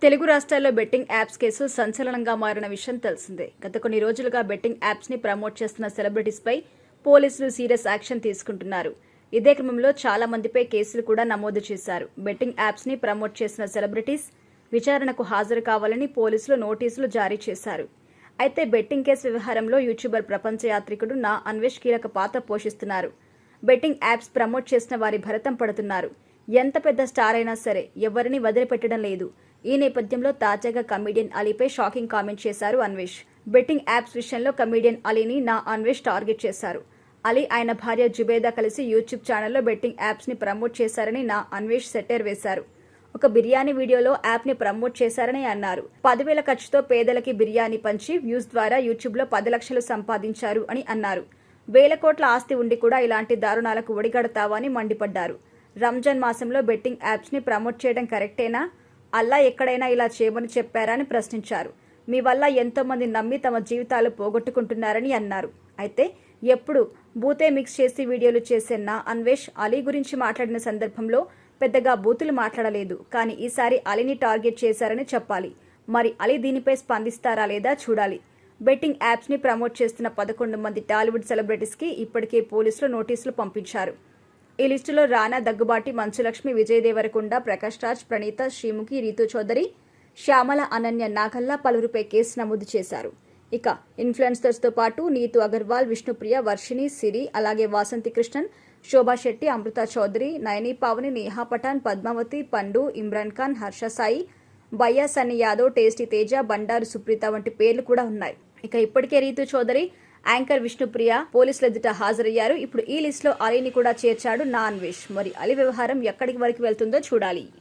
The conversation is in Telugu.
తెలుగు రాష్ట్రాల్లో బెట్టింగ్ యాప్స్ కేసు సంచలనంగా మారిన విషయం తెలిసిందే. గత కొన్ని రోజులుగా బెట్టింగ్ యాప్స్ ని ప్రమోట్ చేస్తున్న సెలబ్రిటీస్ పై పోలీసులు సీరియస్ యాక్షన్ తీసుకుంటున్నారు. ఇదే క్రమంలో చాలా మందిపై కేసులు కూడా నమోదు చేశారు. బెట్టింగ్ యాప్స్ ని ప్రమోట్ చేసిన సెలబ్రిటీస్ విచారణకు హాజరు కావాలని పోలీసులు నోటీసులు జారీ చేశారు. అయితే బెట్టింగ్ కేసు వ్యవహారంలో యూట్యూబర్ ప్రపంచ యాత్రికుడు నా అన్వేష్ కీలక పాత్ర పోషిస్తున్నారు. బెట్టింగ్ యాప్స్ ప్రమోట్ చేసిన వారి భరతం పడుతున్నారు. ఎంత పెద్ద స్టార్ అయినా సరే ఎవరిని వదిలిపెట్టడం లేదు. ఈ నేపథ్యంలో తాజాగా కమెడియన్ అలీపై షాకింగ్ కామెంట్ చేశారు అన్వేష్. బెట్టింగ్ యాప్స్ విషయంలో కమెడియన్ అలీని నా అన్వేష్ టార్గెట్ చేశారు. అలీ ఆయన భార్య జుబేదా కలిసి యూట్యూబ్ ఛానల్లో బెట్టింగ్ యాప్స్ ని ప్రమోట్ చేశారని నా అన్వేష్ సెటైర్ వేశారు. ఒక బిర్యానీ వీడియోలో యాప్ ని ప్రమోట్ చేశారని అన్నారు. 10,000 ఖర్చుతో పేదలకి బిర్యానీ పంచి వ్యూస్ ద్వారా యూట్యూబ్ లో 10 లక్షలు సంపాదించారు అని అన్నారు. వేల కోట్ల ఆస్తి ఉండి కూడా ఇలాంటి దారుణాలకు ఒడిగడతావా అని మండిపడ్డారు. రంజాన్ మాసంలో బెట్టింగ్ యాప్స్ ని ప్రమోట్ చేయడం కరెక్టేనా? అల్లా ఎక్కడైనా ఇలా చేయమని చెప్పారా అని ప్రశ్నించారు. మీ వల్ల ఎంతో మంది నమ్మి తమ జీవితాలు పోగొట్టుకుంటున్నారని అన్నారు. అయితే ఎప్పుడు బూతే మిక్స్ చేసి వీడియోలు చేసే నా అన్వేష్ అలీ గురించి మాట్లాడిన సందర్భంలో పెద్దగా బూతులు మాట్లాడలేదు. కానీ ఈసారి అలీని టార్గెట్ చేశారని చెప్పాలి. మరి అలీ దీనిపై స్పందిస్తారా లేదా చూడాలి. బెట్టింగ్ యాప్స్ ని ప్రమోట్ చేస్తున్న 11 మంది టాలీవుడ్ సెలబ్రిటీస్ కి ఇప్పటికే పోలీసులు నోటీసులు పంపించారు. ఈ లిస్టులో రానా, దగ్గుబాటి, మంచులక్ష్మి, విజయ్ దేవరకొండ, ప్రకాష్ రాజ్, ప్రణీత, శ్రీముఖి, రీతూ చౌదరి, శ్యామల, అనన్య నాగల్లా పలువురిపై కేసు నమోదు చేశారు. ఇక ఇన్ఫ్లుయెన్సర్స్ తో పాటు నీతు అగర్వాల్, విష్ణుప్రియ, వర్షిణి, సిరి, అలాగే వాసంతి కృష్ణన్, శోభా శెట్టి, అమృత చౌదరి, నయని పావని, నేహా పఠాన్, పద్మావతి, పండు, ఇమ్రాన్ ఖాన్, హర్ష సాయి, బయ్యా సన్నీ యాదవ్, టేస్టీ తేజ, బండారు సుప్రీత వంటి పేర్లు కూడా ఉన్నాయి. ఇక ఇప్పటికే రీతూ చౌదరి, యాంకర్ విష్ణుప్రియ పోలీసుల ఎదుట హాజరయ్యారు. ఇప్పుడు ఈ లిస్టులో అలీని కూడా చేర్చాడు నా అన్వేష్. మరి అలీ వ్యవహారం ఎక్కడికి వరకు వెళ్తుందో చూడాలి.